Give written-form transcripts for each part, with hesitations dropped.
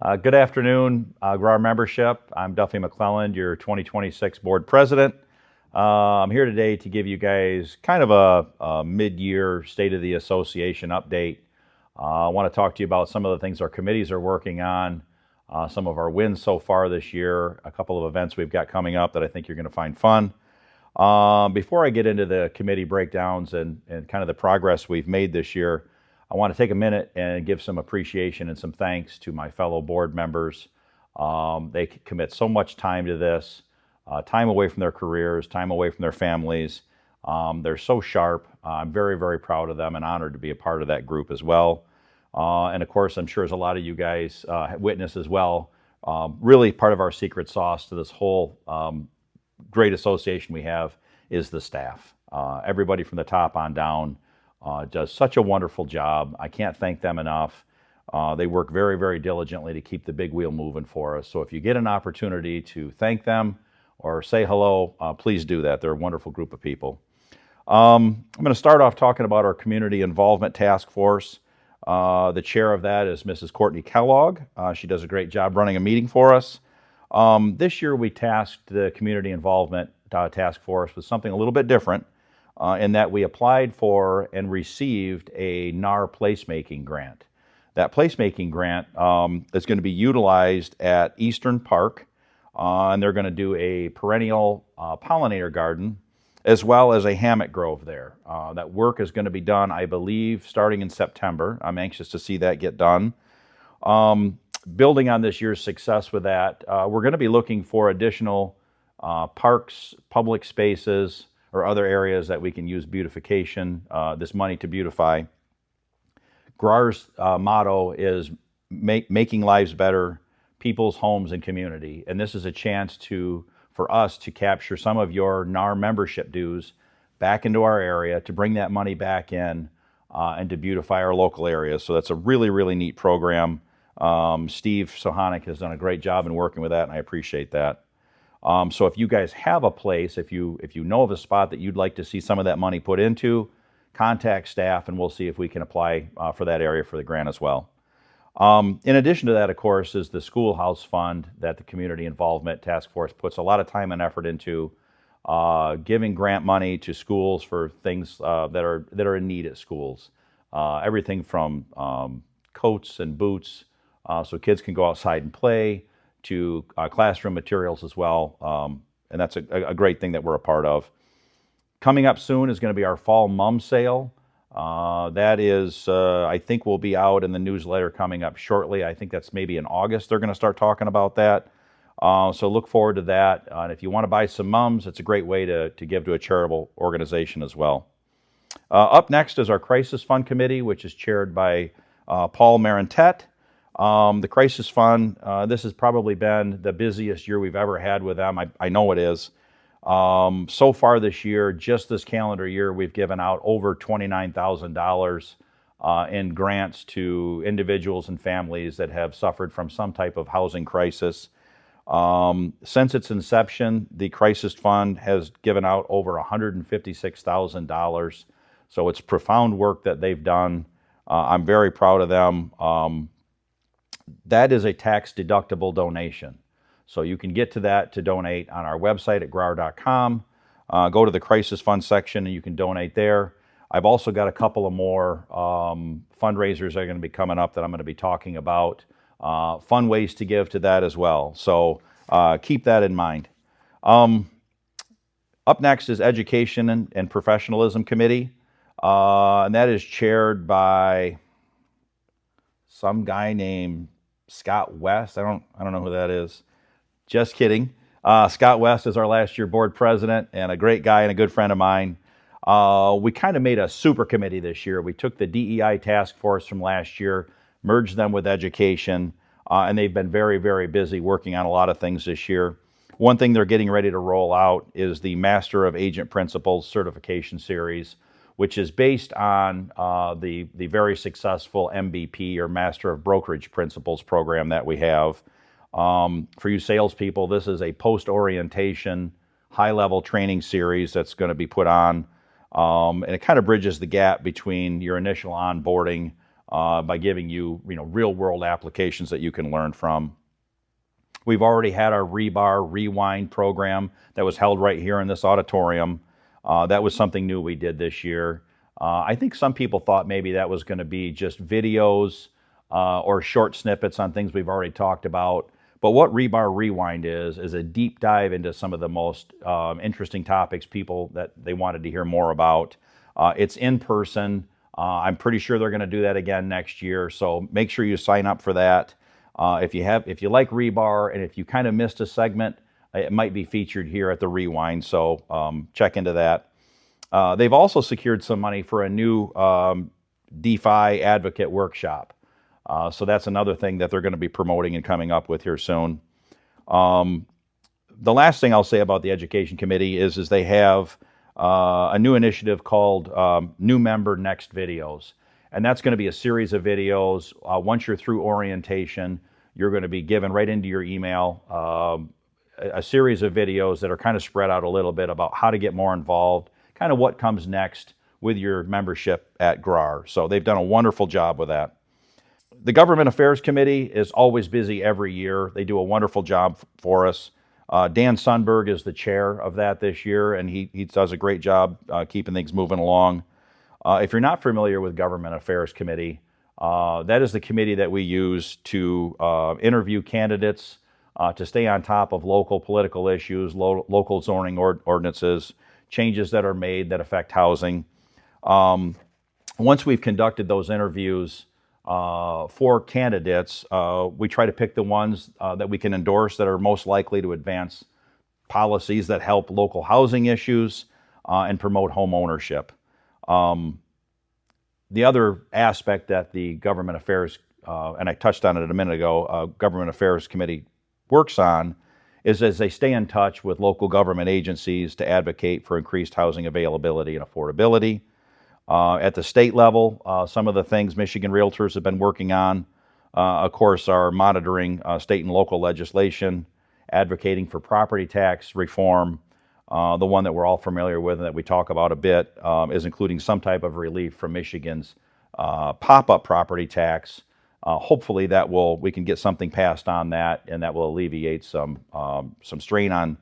Good afternoon, GRAR membership. I'm Duffy McClelland, your 2026 board president. I'm here today to give you guys kind of a mid-year State of the Association update. I want to talk to you about some of the things our committees are working on, some of our wins so far this year, a couple of events we've got coming up that I think you're going to find fun. Before I get into the committee breakdowns and kind of the progress we've made this year, I want to take a minute and give some appreciation and some thanks to my fellow board members. They commit so much time to this, time away from their careers, time away from their families. They're so sharp. I'm very, very proud of them and honored to be a part of that group as well. And of course, I'm sure as a lot of you guys witness as well, really part of our secret sauce to this whole great association we have is the staff. Everybody from the top on down does such a wonderful job. I can't thank them enough. They work very, very diligently to keep the big wheel moving for us. So if you get an opportunity to thank them or say hello, please do that. They're a wonderful group of people. I'm going to start off talking about our Community Involvement Task Force. The chair of that is Mrs. Courtney Kellogg. She does a great job running a meeting for us. This year we tasked the Community Involvement Task Force with something a little bit different. In that we applied for and received a NAR placemaking grant. That placemaking grant is going to be utilized at Eastern Park, and they're going to do a perennial pollinator garden as well as a hammock grove there. That work is going to be done, I believe, starting in September. I'm anxious to see that get done. Building on this year's success with that, we're going to be looking for additional parks, public spaces, or other areas that we can use beautification, this money to beautify. GRAR's motto is making lives better, people's homes and community. And this is a chance for us to capture some of your NAR membership dues back into our area, to bring that money back in and to beautify our local areas. So that's a really, really neat program. Steve Sohanik has done a great job in working with that, and I appreciate that. So if you guys have a place, if you know of a spot that you'd like to see some of that money put into, contact staff and we'll see if we can apply for that area for the grant as well. In addition to that, of course, is the Schoolhouse Fund that the Community Involvement Task Force puts a lot of time and effort into, giving grant money to schools for things that are in need at schools. Everything from coats and boots so kids can go outside and play, to classroom materials as well, and that's a great thing that we're a part of. Coming up soon is going to be our fall mum sale. That is, I think will be out in the newsletter coming up shortly. I think that's maybe in August they're going to start talking about that. So look forward to that. And if you want to buy some mums, it's a great way to give to a charitable organization as well. Up next is our Crisis Fund Committee, which is chaired by Paul Marentet. The Crisis Fund, this has probably been the busiest year we've ever had with them. I know it is. So far this year, just this calendar year, we've given out over $29,000 in grants to individuals and families that have suffered from some type of housing crisis. Since its inception, the Crisis Fund has given out over $156,000. So it's profound work that they've done. I'm very proud of them. That is a tax-deductible donation. So you can get to that to donate on our website at GRAR.com. Go to the Crisis Fund section and you can donate there. I've also got a couple of more fundraisers that are going to be coming up that I'm going to be talking about. Fun ways to give to that as well. So keep that in mind. Up next is Education and Professionalism Committee. And that is chaired by some guy named Scott West. I don't know who that is. Just kidding. Scott West is our last year board president and a great guy and a good friend of mine. We kind of made a super committee this year. We took the DEI task force from last year, merged them with education, and they've been very, very busy working on a lot of things this year. One thing they're getting ready to roll out is the Master of Agent Principles certification series, which is based on the very successful MBP, or Master of Brokerage Principles program that we have. For you salespeople, this is a post-orientation, high-level training series that's going to be put on, and it kind of bridges the gap between your initial onboarding by giving you, real world applications that you can learn from. We've already had our REBAR Rewind program that was held right here in this auditorium. That was something new we did this year. I think some people thought maybe that was going to be just videos or short snippets on things we've already talked about. But what REBAR Rewind is a deep dive into some of the most interesting topics people that they wanted to hear more about. It's in person. I'm pretty sure they're going to do that again next year. So make sure you sign up for that. If you like REBAR and if you kind of missed a segment, it might be featured here at the Rewind. So check into that. They've also secured some money for a new DeFi advocate workshop. So that's another thing that they're going to be promoting and coming up with here soon. The last thing I'll say about the Education Committee is they have a new initiative called New Member Next Videos. And that's going to be a series of videos. Once you're through orientation, you're going to be given right into your email a series of videos that are kind of spread out a little bit about how to get more involved, kind of what comes next with your membership at GRAR. So they've done a wonderful job with that. The Government Affairs Committee is always busy every year. They do a wonderful job for us. Dan Sundberg is the chair of that this year, and he does a great job keeping things moving along. If you're not familiar with Government Affairs Committee, that is the committee that we use to interview candidates, to stay on top of local political issues, local zoning ordinances, changes that are made that affect housing. Once we've conducted those interviews for candidates, we try to pick the ones that we can endorse that are most likely to advance policies that help local housing issues and promote home ownership. The other aspect that the Government Affairs, and I touched on it a minute ago, Government Affairs Committee works on is as they stay in touch with local government agencies to advocate for increased housing availability and affordability. At the state level, some of the things Michigan Realtors have been working on, of course, are monitoring state and local legislation, advocating for property tax reform. The one that we're all familiar with and that we talk about a bit is including some type of relief from Michigan's pop-up property tax. Hopefully we can get something passed on that, and that will alleviate some strain on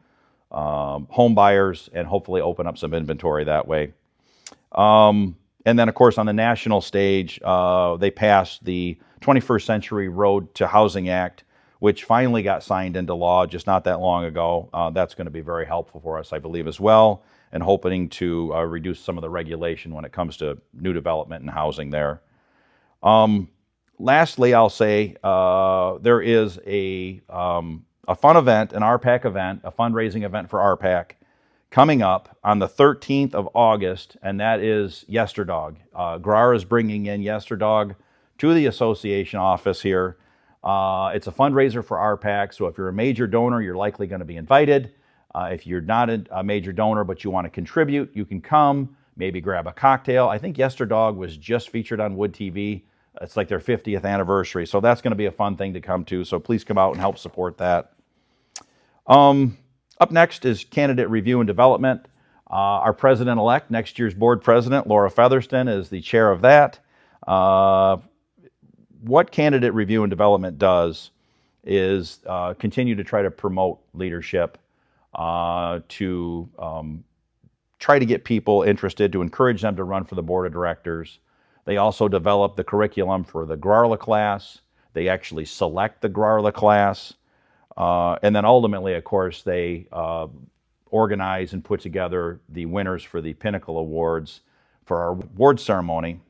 home buyers and hopefully open up some inventory that way. And then, of course, on the national stage, they passed the 21st Century Road to Housing Act, which finally got signed into law just not that long ago. That's going to be very helpful for us, I believe, as well, and hoping to reduce some of the regulation when it comes to new development and housing there. Lastly, I'll say there is a fun event, an RPAC event, a fundraising event for RPAC, coming up on the 13th of August, and that is Yesterdog. GRAR is bringing in Yesterdog to the association office here. It's a fundraiser for RPAC, so if you're a major donor, you're likely going to be invited. If you're not a major donor but you want to contribute, you can come, maybe grab a cocktail. I think Yesterdog was just featured on Wood TV. It's like their 50th anniversary, so that's going to be a fun thing to come to, so please come out and help support that. Up next is candidate review and development. Our president-elect, next year's board president, Laura Featherston, is the chair of that. What candidate review and development does is continue to try to promote leadership, to try to get people interested, to encourage them to run for the board of directors. They also develop the curriculum for the GRAR class. They actually select the GRAR class. And then ultimately, of course, they organize and put together the winners for the Pinnacle Awards for our award ceremony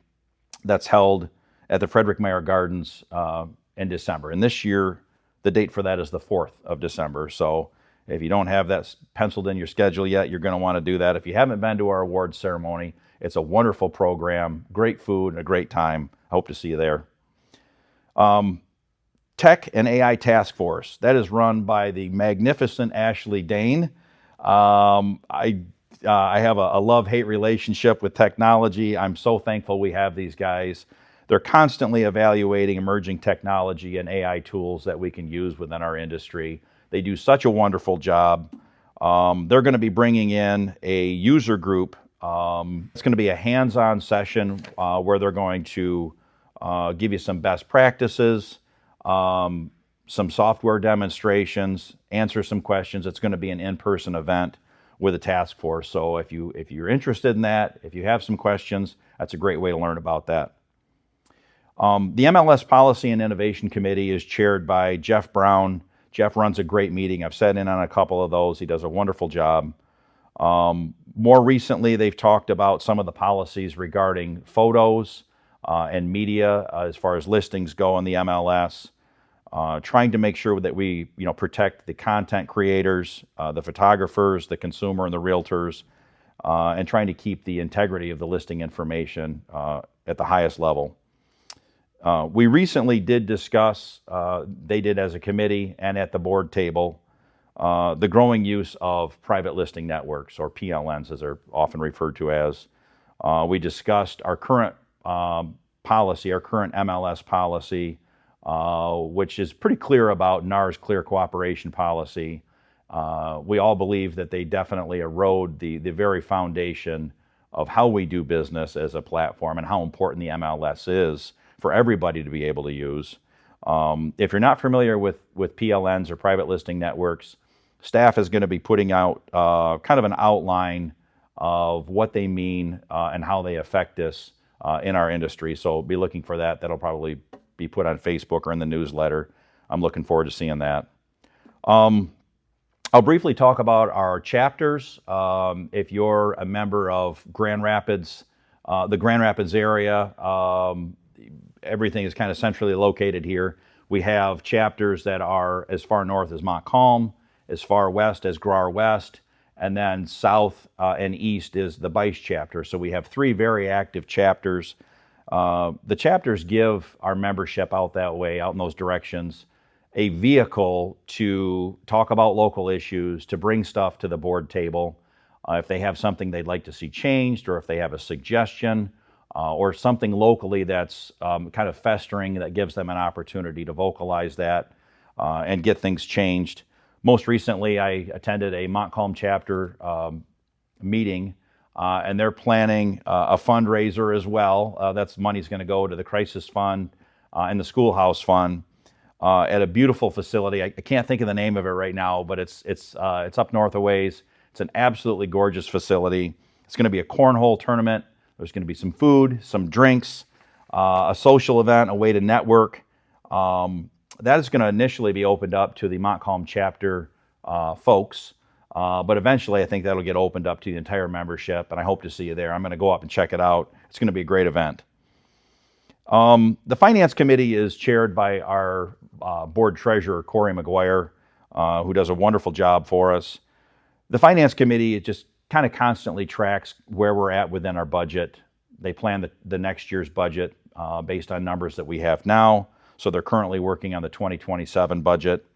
that's held at the Frederick Mayer Gardens in December. And this year, the date for that is the 4th of December. So if you don't have that penciled in your schedule yet, you're going to want to do that. If you haven't been to our award ceremony, it's a wonderful program, great food, and a great time. I hope to see you there. Tech and AI Task Force. That is run by the magnificent Ashley Dane. I have a love-hate relationship with technology. I'm so thankful we have these guys. They're constantly evaluating emerging technology and AI tools that we can use within our industry. They do such a wonderful job. They're going to be bringing in a user group. It's going to be a hands-on session where they're going to give you some best practices, some software demonstrations, answer some questions. It's going to be an in-person event with a task force. So if you're interested in that, if you have some questions, that's a great way to learn about that. The MLS Policy and Innovation Committee is chaired by Jeff Brown. Jeff runs a great meeting. I've sat in on a couple of those. He does a wonderful job. More recently, they've talked about some of the policies regarding photos and media as far as listings go in the MLS, trying to make sure that we protect the content creators, the photographers, the consumer, and the realtors, and trying to keep the integrity of the listing information at the highest level. We recently did discuss, they did as a committee and at the board table, the growing use of private listing networks, or PLNs as they're often referred to as. We discussed our current policy, our current MLS policy, which is pretty clear about NAR's clear cooperation policy. We all believe that they definitely erode the very foundation of how we do business as a platform and how important the MLS is for everybody to be able to use. If you're not familiar with PLNs or private listing networks, staff is going to be putting out kind of an outline of what they mean and how they affect us in our industry. So be looking for that. That'll probably be put on Facebook or in the newsletter. I'm looking forward to seeing that. I'll briefly talk about our chapters. If you're a member of Grand Rapids, the Grand Rapids area, everything is kind of centrally located here. We have chapters that are as far north as Montcalm, as far west as GRAR West, and then south and east is the Bice chapter. So we have 3 very active chapters. The chapters give our membership out that way, out in those directions, a vehicle to talk about local issues, to bring stuff to the board table. If they have something they'd like to see changed, or if they have a suggestion, or something locally that's kind of festering that gives them an opportunity to vocalize that and get things changed. Most recently, I attended a Montcalm chapter meeting, and they're planning a fundraiser as well. That's money's going to go to the Crisis Fund and the Schoolhouse Fund at a beautiful facility. I can't think of the name of it right now, but it's up north a ways. It's an absolutely gorgeous facility. It's going to be a cornhole tournament. There's going to be some food, some drinks, a social event, a way to network. That is going to initially be opened up to the Montcalm chapter folks, but eventually I think that'll get opened up to the entire membership, and I hope to see you there. I'm going to go up and check it out. It's going to be a great event. The Finance Committee is chaired by our board treasurer, Corey McGuire, who does a wonderful job for us. The Finance Committee just kind of constantly tracks where we're at within our budget. They plan the next year's budget based on numbers that we have now. So they're currently working on the 2027 budget.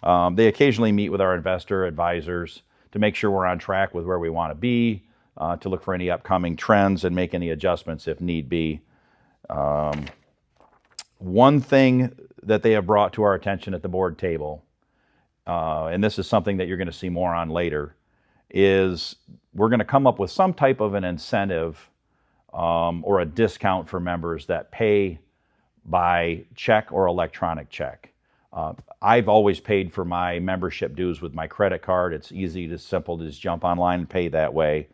They occasionally meet with our investor advisors to make sure we're on track with where we want to be, to look for any upcoming trends and make any adjustments if need be. One thing that they have brought to our attention at the board table, and this is something that you're going to see more on later, is we're going to come up with some type of an incentive or a discount for members that pay by check or electronic check. I've always paid for my membership dues with my credit card. It's easy to simple to just jump online and pay that way.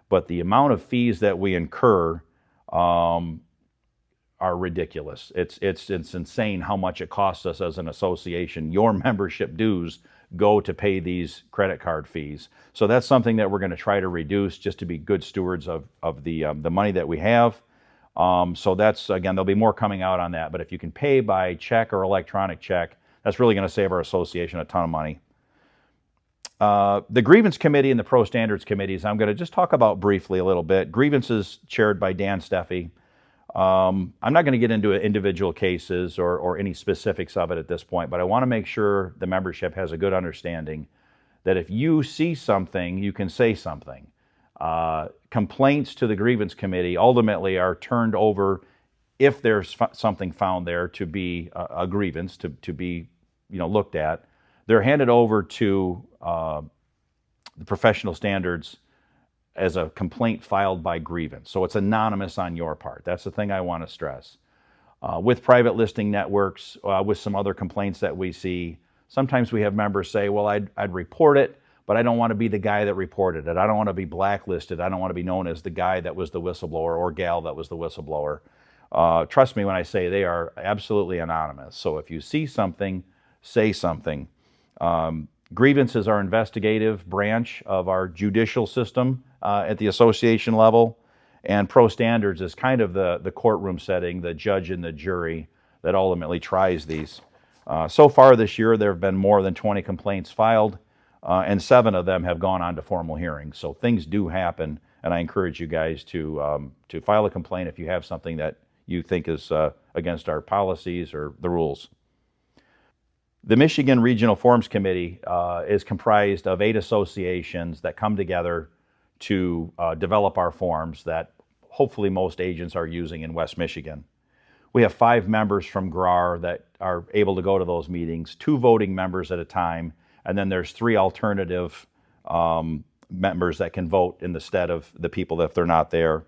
But the amount of fees that we incur are ridiculous. It's insane how much it costs us as an association. Your membership dues go to pay these credit card fees. So that's something that we're going to try to reduce just to be good stewards of the money that we have. So that's, again, there'll be more coming out on that. But if you can pay by check or electronic check, that's really going to save our association a ton of money. The Grievance Committee and the Pro Standards Committees, I'm going to just talk about briefly a little bit. Grievance is chaired by Dan Duffy. I'm not going to get into individual cases or any specifics of it at this point, but I want to make sure the membership has a good understanding that if you see something, you can say something. Complaints to the Grievance Committee ultimately are turned over, if there's something found there to be a grievance, to be looked at. They're handed over to the professional standards as a complaint filed by Grievance. So it's anonymous on your part. That's the thing I want to stress. With private listing networks, with some other complaints that we see, sometimes we have members say, well, I'd report it, but I don't want to be the guy that reported it. I don't want to be blacklisted. I don't want to be known as the guy that was the whistleblower or gal that was the whistleblower. Trust me when I say they are absolutely anonymous. So if you see something, say something. Grievance is our investigative branch of our judicial system at the association level. And pro standards is kind of the courtroom setting, the judge and the jury that ultimately tries these. So far this year, there have been more than 20 complaints filed, and 7 of them have gone on to formal hearings. So things do happen, and I encourage you guys to file a complaint if you have something that you think is against our policies or the rules. The Michigan Regional Forms Committee is comprised of 8 associations that come together to develop our forms that hopefully most agents are using in West Michigan. We have 5 members from GRAR that are able to go to those meetings, 2 voting members at a time, and then there's 3 alternative members that can vote in the stead of the people if they're not there.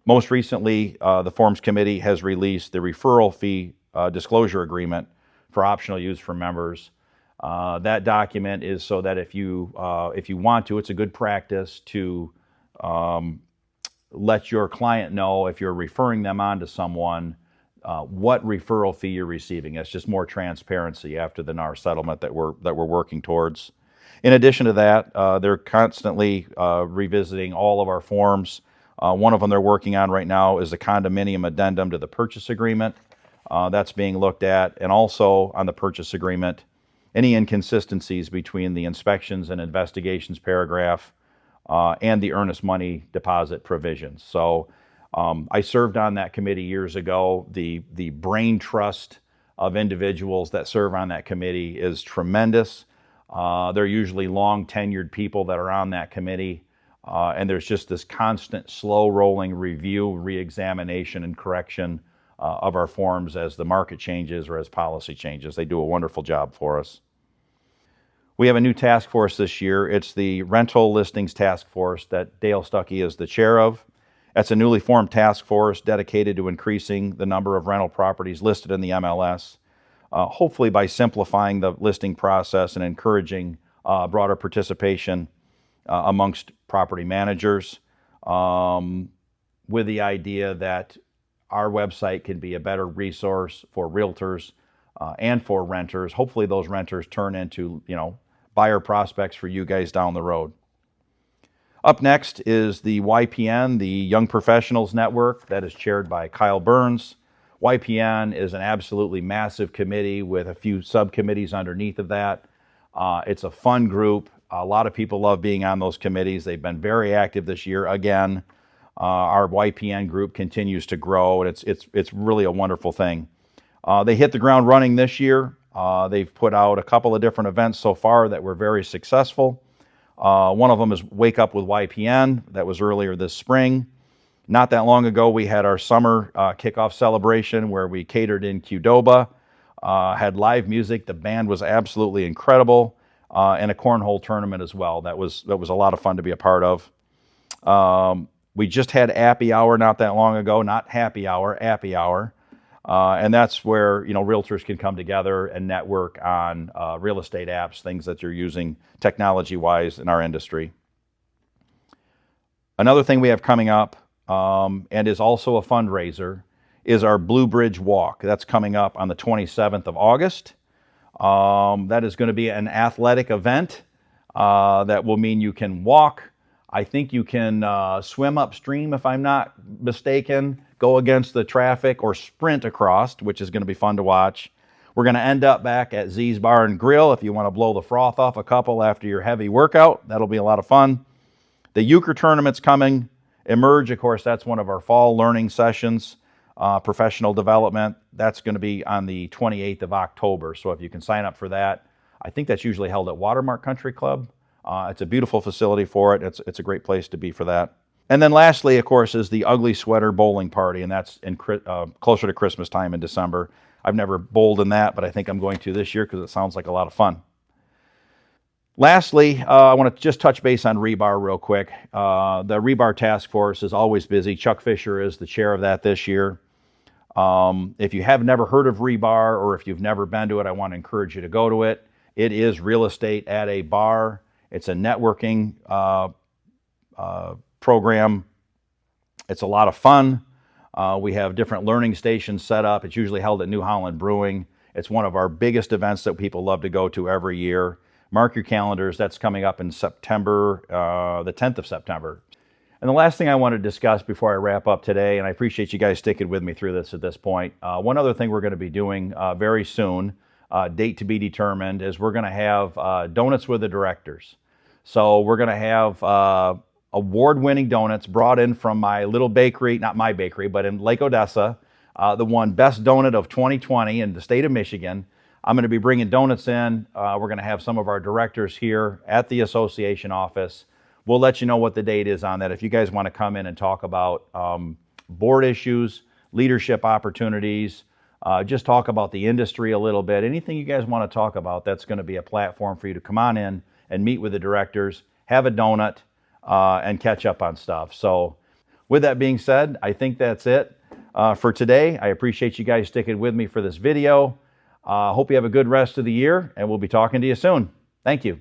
Most recently, the Forms Committee has released the referral fee disclosure agreement for optional use for members. That document is so that if you want to, it's a good practice to let your client know if you're referring them on to someone what referral fee you're receiving. It's just more transparency after the NAR settlement that we're working towards. In addition to that, they're constantly revisiting all of our forms. One of them they're working on right now is the condominium addendum to the purchase agreement. That's being looked at, and also on the purchase agreement, any inconsistencies between the inspections and investigations paragraph and the earnest money deposit provisions. So I served on that committee years ago. The brain trust of individuals that serve on that committee is tremendous. They're usually long tenured people that are on that committee, and there's just this constant slow rolling review, re-examination, and correction of our forms as the market changes or as policy changes. They do a wonderful job for us. We have a new task force this year. It's the Rental Listings Task Force that Dale Stuckey is the chair of. That's a newly formed task force dedicated to increasing the number of rental properties listed in the MLS, hopefully by simplifying the listing process and encouraging broader participation amongst property managers, with the idea that our website can be a better resource for realtors and for renters. Hopefully those renters turn into, buyer prospects for you guys down the road. Up next is the YPN, the Young Professionals Network, that is chaired by Kyle Burns. YPN is an absolutely massive committee with a few subcommittees underneath of that. It's a fun group. A lot of people love being on those committees. They've been very active this year. Again, our YPN group continues to grow, and it's really a wonderful thing. They hit the ground running this year. They've put out a couple of different events so far that were very successful. One of them is Wake Up with YPN. That was earlier this spring. Not that long ago, we had our summer kickoff celebration where we catered in Qdoba, had live music. The band was absolutely incredible, and a cornhole tournament as well. That was a lot of fun to be a part of. We just had Appy Hour not that long ago, not Happy Hour, Appy Hour. And that's where, realtors can come together and network on real estate apps, things that you're using technology-wise in our industry. Another thing we have coming up, and is also a fundraiser, is our Blue Bridge Walk. That's coming up on the 27th of August. That is going to be an athletic event that will mean you can walk. I think you can swim upstream, if I'm not mistaken, go against the traffic, or sprint across, which is going to be fun to watch. We're going to end up back at Z's Bar and Grill if you want to blow the froth off a couple after your heavy workout. That'll be a lot of fun. The Euchre tournament's coming. Emerge, of course, that's one of our fall learning sessions, professional development. That's going to be on the 28th of October. So if you can sign up for that, I think that's usually held at Watermark Country Club. It's a beautiful facility for it. It's a great place to be for that. And then lastly, of course, is the Ugly Sweater Bowling Party, and that's in closer to Christmas time in December. I've never bowled in that, but I think I'm going to this year because it sounds like a lot of fun. Lastly, I want to just touch base on REBAR real quick. The REBAR task force is always busy. Chuck Fisher is the chair of that this year. If you have never heard of REBAR, or if you've never been to it, I want to encourage you to go to it. It is real estate at a bar. It's a networking program. It's a lot of fun. We have different learning stations set up. It's usually held at New Holland Brewing. It's one of our biggest events that people love to go to every year. Mark your calendars. That's coming up in September, the 10th of September. And the last thing I want to discuss before I wrap up today, and I appreciate you guys sticking with me through this at this point, one other thing we're going to be doing very soon, date to be determined, is we're going to have donuts with the directors. So we're going to have award-winning donuts brought in from my little bakery, not my bakery, but in Lake Odessa, the one best donut of 2020 in the state of Michigan. I'm going to be bringing donuts in. We're going to have some of our directors here at the association office. We'll let you know what the date is on that. If you guys want to come in and talk about board issues, leadership opportunities, just talk about the industry a little bit, anything you guys want to talk about, that's going to be a platform for you to come on in and meet with the directors, have a donut, and catch up on stuff. So with that being said, I think that's it for today. I appreciate you guys sticking with me for this video. Hope you have a good rest of the year, and we'll be talking to you soon. Thank you.